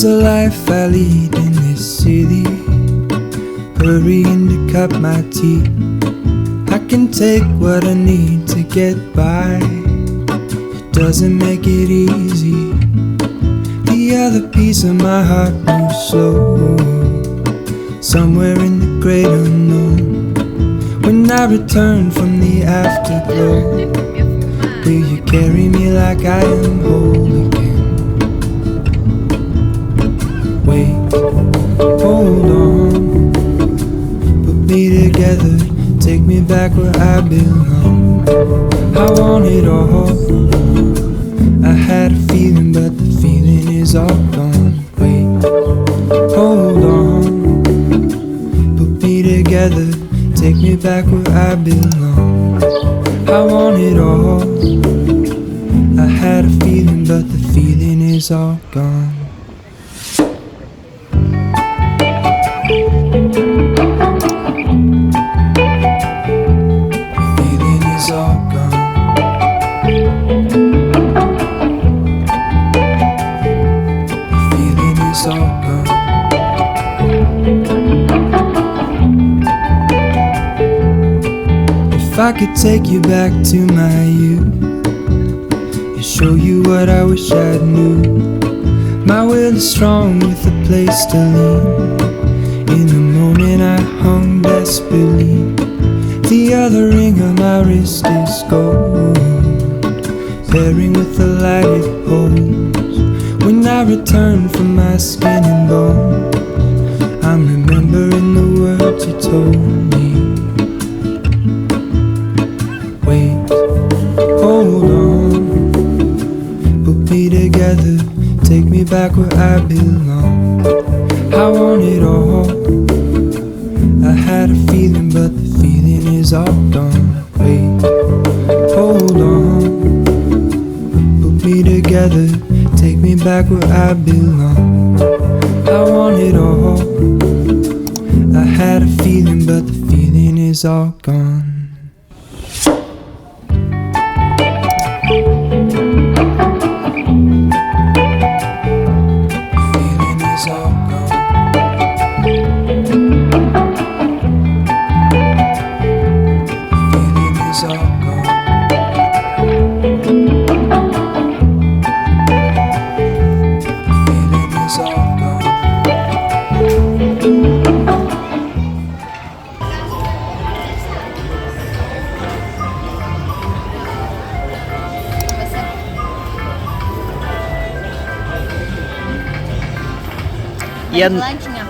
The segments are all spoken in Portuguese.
is the life I lead in this city, hurrying to cut my teeth. I can take what I need to get by. It doesn't make it easy. The other piece of my heart moves slow, somewhere in the great unknown. When I return from the afterglow, will you carry me like I am whole again? Wait, hold on, put me together, take me back where I belong. I want it all. I had a feeling, but the feeling is all gone. Wait, hold on, put me together, take me back where I belong. I want it all. I had a feeling, but the feeling is all gone. If I could take you back to my youth and show you what I wish I knew, my will is strong with a place to lean. In the moment I hung desperately, the other ring on my wrist is gold, pairing with the light it holds. When I return from my skin and bone, I'm remembering the words you told me. Wait, hold on, put me together, take me back where I belong. I want it all. I had a feeling, but the feeling is all gone. Wait, hold on, put me together, take me back where I belong. I want it all. I had a feeling, but the feeling is all gone.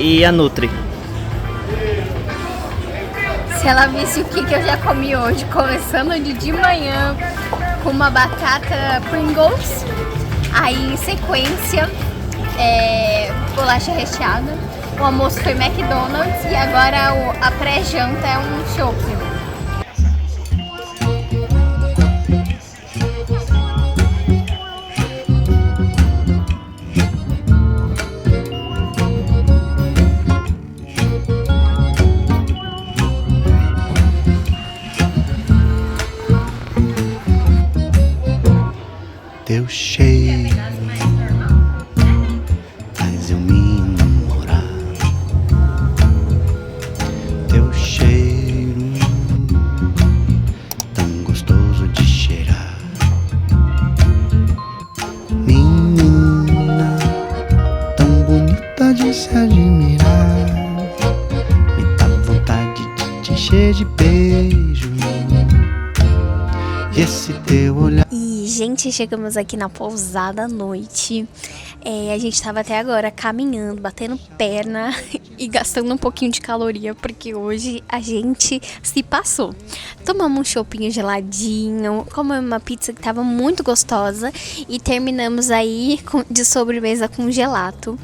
E a Nutri? Se ela visse o que eu já comi hoje, começando de manhã com uma batata Pringles, aí em sequência bolacha recheada, o almoço foi McDonald's e agora a pré-janta é um shopping. Teu cheiro faz eu me namorar. Teu cheiro tão gostoso de cheirar. Menina tão bonita de se admirar. Me dá vontade de te encher de beijo. E esse teu olhar. Gente, chegamos aqui na pousada à noite. A gente tava até agora caminhando, batendo perna e gastando um pouquinho de caloria, porque hoje a gente se passou. Tomamos um chopinho geladinho, comemos uma pizza que tava muito gostosa e terminamos aí de sobremesa com gelato.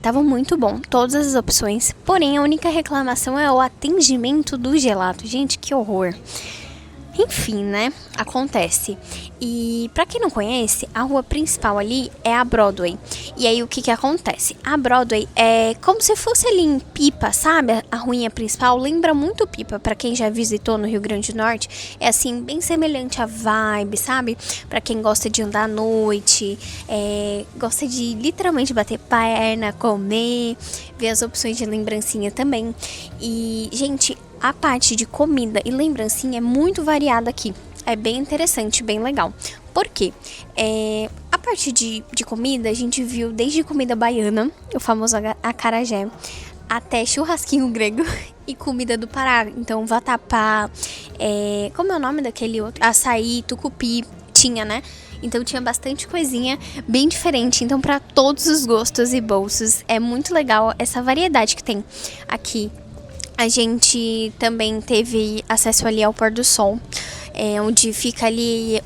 Tava muito bom, todas as opções, porém a única reclamação é o atendimento do gelato. Gente, que horror! Enfim, né? Acontece. E pra quem não conhece, a rua principal ali é a Broadway. E aí o que acontece? A Broadway é como se fosse ali em Pipa, sabe? A ruinha principal lembra muito Pipa. Pra quem já visitou no Rio Grande do Norte, é assim, bem semelhante à vibe, sabe? Pra quem gosta de andar à noite, gosta de literalmente bater perna, comer, ver as opções de lembrancinha também. E, gente, a parte de comida e lembrancinha é muito variada aqui. É bem interessante, bem legal. Por quê? A parte de comida, a gente viu desde comida baiana, o famoso acarajé, até churrasquinho grego e comida do Pará. Então, vatapá, como é o nome daquele outro? Açaí, tucupi, tinha, né? Então tinha bastante coisinha bem diferente. Então, para todos os gostos e bolsos, é muito legal essa variedade que tem aqui. A gente também teve acesso ali ao pôr do sol, onde fica ali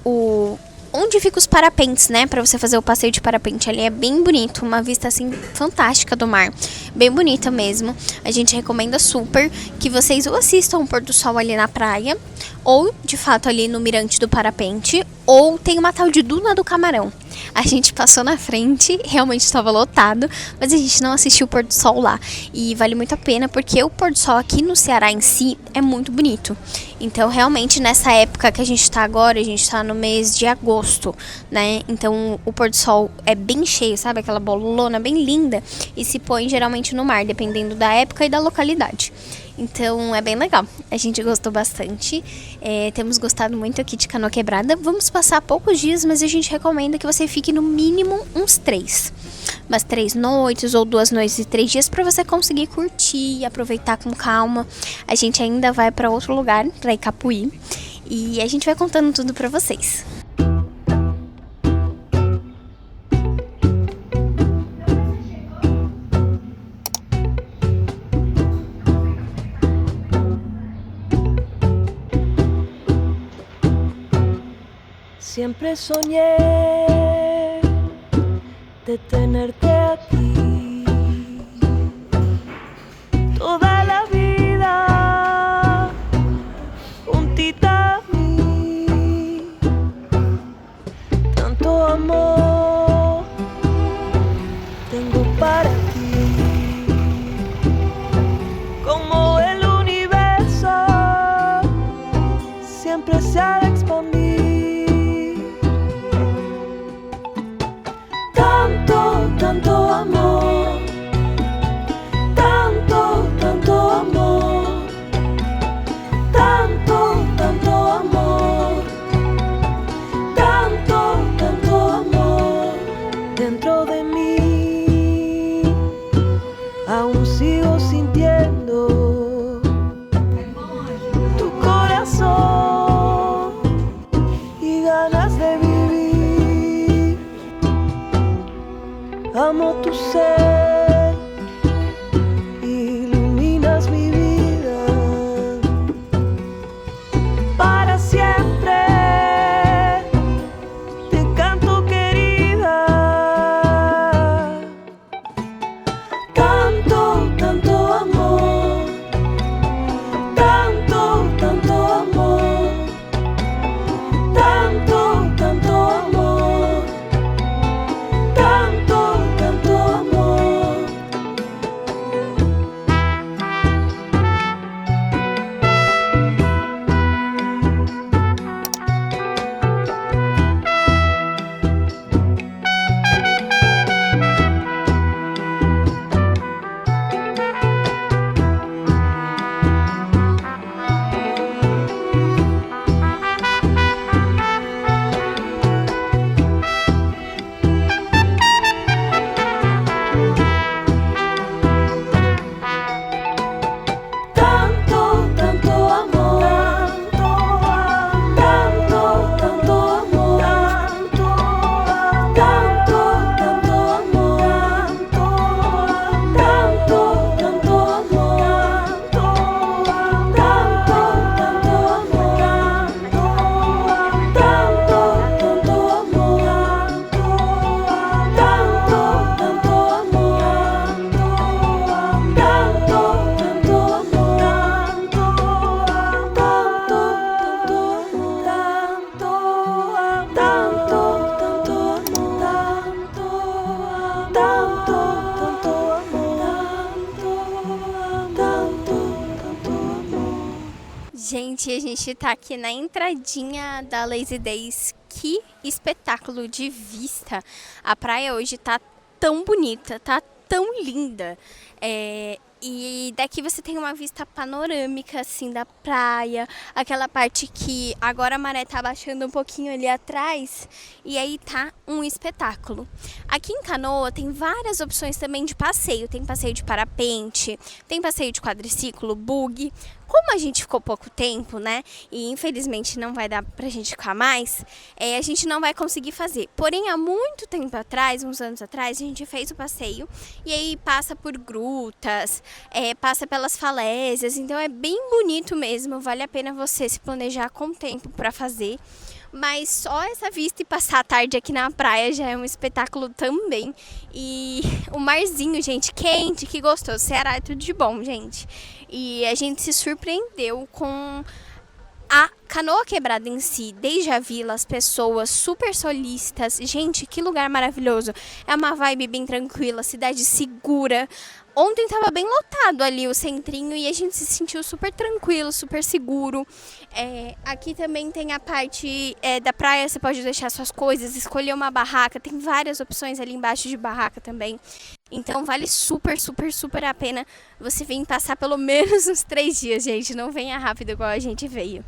onde fica os parapentes, né? Pra você fazer o passeio de parapente ali. É bem bonito, uma vista assim fantástica do mar. Bem bonita mesmo. A gente recomenda super que vocês ou assistam o pôr do sol ali na praia, ou de fato ali no Mirante do Parapente, ou tem uma tal de Duna do Camarão. A gente passou na frente, realmente estava lotado, mas a gente não assistiu o pôr do sol lá. E vale muito a pena, porque o pôr do sol aqui no Ceará em si é muito bonito. Então, realmente, nessa época que a gente tá agora, a gente tá no mês de agosto, né? Então, o pôr do sol é bem cheio, sabe? Aquela bolona bem linda. E se põe geralmente no mar, dependendo da época e da localidade. Então, é bem legal. A gente gostou bastante. Temos gostado muito aqui de Canoa Quebrada. Vamos passar poucos dias, mas a gente recomenda que você fique no mínimo uns 3. Umas 3 noites ou 2 noites e 3 dias para você conseguir curtir e aproveitar com calma. A gente ainda vai para outro lugar, para Icapuí. E a gente vai contando tudo para vocês. Siempre soñé de tenerte aquí toda la vida juntita a mí. Tanto amor tengo para ti, como el universo siempre se ha de expandir. Tanto amor, tanto amor, tanto amor, tanto amor dentro de mí. Aún sigo sintiendo tu corazón y ganas de vivir. Amo tu ser, iluminas mi vida para siempre. Te canto, querida, tanto Gente, a gente tá aqui na entradinha da Lazy Days. Que espetáculo de vista! A praia hoje tá tão bonita, tá tão linda. E daqui você tem uma vista panorâmica, assim, da praia. Aquela parte que agora a maré tá baixando um pouquinho ali atrás. E aí tá um espetáculo. Aqui em Canoa tem várias opções também de passeio. Tem passeio de parapente, tem passeio de quadriciclo, buggy. Como a gente ficou pouco tempo, né? E infelizmente não vai dar pra gente ficar mais, a gente não vai conseguir fazer. Porém, há muito tempo atrás, uns anos atrás, a gente fez o passeio. E aí passa por grutas, passa pelas falésias. Então é bem bonito mesmo. Vale a pena você se planejar com tempo pra fazer. Mas só essa vista e passar a tarde aqui na praia já é um espetáculo também. E o marzinho, gente, quente, que gostoso. Ceará é tudo de bom, gente. E a gente se surpreendeu com a Canoa Quebrada em si, desde a vila, as pessoas super solistas. Gente, que lugar maravilhoso. É uma vibe bem tranquila, cidade segura. Ontem tava bem lotado ali o centrinho e a gente se sentiu super tranquilo, super seguro. Aqui também tem a parte da praia, você pode deixar suas coisas, escolher uma barraca. Tem várias opções ali embaixo de barraca também. Então vale super, super, super a pena você vir passar pelo menos uns 3 dias, gente. Não venha rápido igual a gente veio.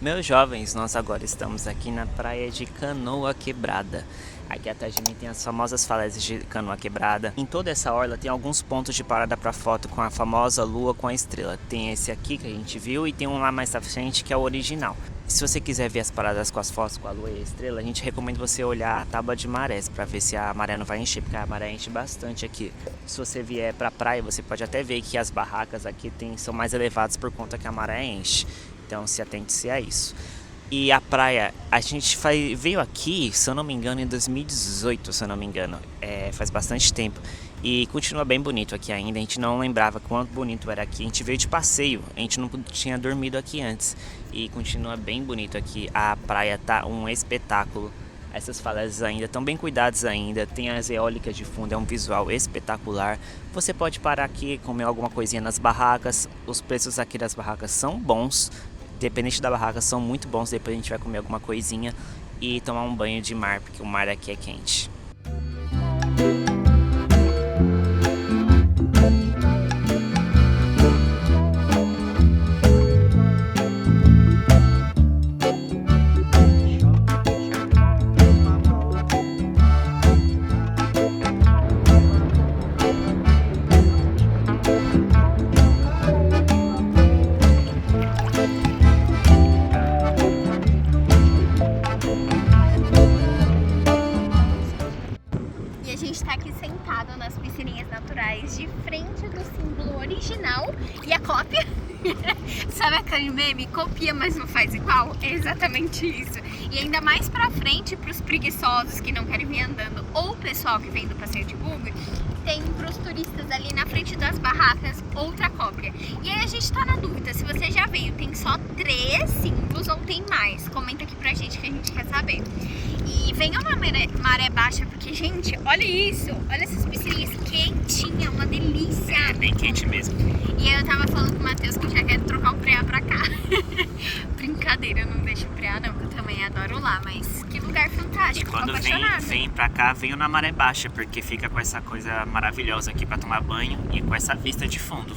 Meus jovens, nós agora estamos aqui na praia de Canoa Quebrada. Aqui atrás de mim tem as famosas falésias de Canoa Quebrada. Em toda essa orla tem alguns pontos de parada para foto com a famosa lua com a estrela. Tem esse aqui que a gente viu e tem um lá mais à frente que é o original. Se você quiser ver as paradas com as fotos com a lua e a estrela, a gente recomenda você olhar a tábua de marés para ver se a maré não vai encher, porque a maré enche bastante aqui. Se você vier para a praia, você pode até ver que as barracas aqui são mais elevadas por conta que a maré enche. Então se atente-se a isso. E a praia, a gente veio aqui, se eu não me engano, em 2018, se eu não me engano. Faz bastante tempo. E continua bem bonito aqui ainda. A gente não lembrava quanto bonito era aqui. A gente veio de passeio, a gente não tinha dormido aqui antes. E continua bem bonito aqui. A praia tá um espetáculo. Essas falésias ainda estão bem cuidadas ainda. Tem as eólicas de fundo, é um visual espetacular. Você pode parar aqui, comer alguma coisinha nas barracas. Os preços aqui das barracas são bons. Dependente da barraca, são muito bons. Depois a gente vai comer alguma coisinha e tomar um banho de mar, porque o mar aqui é quente. Nas piscininhas naturais, de frente do símbolo original e a cópia. Sabe aquele meme? Copia, mas não faz igual? É exatamente isso. E ainda mais pra frente, pros preguiçosos que não querem vir andando, ou o pessoal que vem do passeio de buggy, tem pros turistas ali na frente das barracas outra cópia. E aí a gente tá na dúvida se você já veio, tem só 3 símbolos ou tem mais? Comenta aqui pra gente que a gente quer saber. E venham na maré baixa, porque, gente, olha isso. Olha essas piscininhas quentinhas, uma delícia. É bem quente mesmo. E aí eu tava falando com o Matheus que eu já quero trocar o preá pra cá. Brincadeira, eu não deixo o preá não, que eu também adoro lá. Mas que lugar fantástico, e quando vem pra cá, venho na maré baixa, porque fica com essa coisa maravilhosa aqui pra tomar banho e com essa vista de fundo.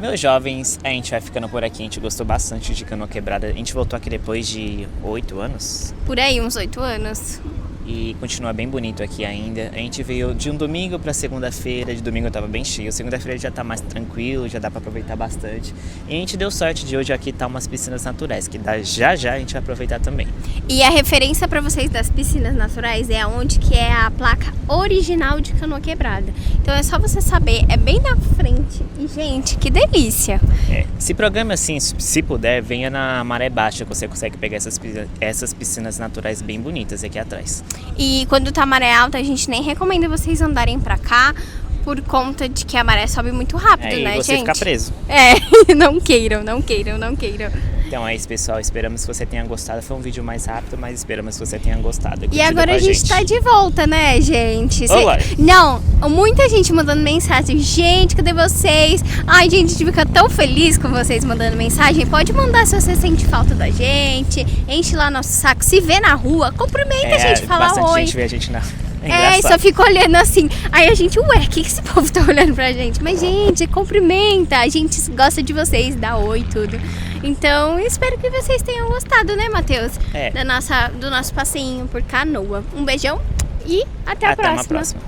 Meus jovens, a gente vai ficando por aqui, a gente gostou bastante de Canoa Quebrada. A gente voltou aqui depois de 8 anos. Por aí, uns 8 anos. e continua bem bonito aqui ainda. A gente veio de um domingo para segunda-feira, de domingo tava bem cheio, segunda-feira já tá mais tranquilo, já dá para aproveitar bastante. E a gente deu sorte de hoje aqui tá umas piscinas naturais, que já a gente vai aproveitar também. E a referência para vocês das piscinas naturais é aonde que é a placa original de Canoa Quebrada. Então é só você saber, é bem na frente. E gente, que delícia! Se programa assim, se puder, venha na maré baixa, que você consegue pegar essas piscinas naturais bem bonitas aqui atrás. E quando tá maré alta, a gente nem recomenda vocês andarem pra cá, por conta de que a maré sobe muito rápido, né, e você gente? ficar preso. Não queiram. Então é isso, pessoal. Esperamos que você tenha gostado. Foi um vídeo mais rápido, mas esperamos que você tenha gostado. E agora a gente tá de volta, né, gente? Olá. Não, muita gente mandando mensagem. Gente, cadê vocês? Ai, gente, a gente fica tão feliz com vocês mandando mensagem. Pode mandar se você sente falta da gente. Enche lá nosso saco. Se vê na rua, cumprimenta a gente, fala bastante oi. gente vê a gente na... E só fica olhando assim. Aí a gente, ué, o que esse povo tá olhando pra gente? Mas, gente, cumprimenta. A gente gosta de vocês, dá oi e tudo. Então, espero que vocês tenham gostado, né, Matheus? Do nosso passeio por Canoa. Um beijão e até a próxima. Até uma próxima.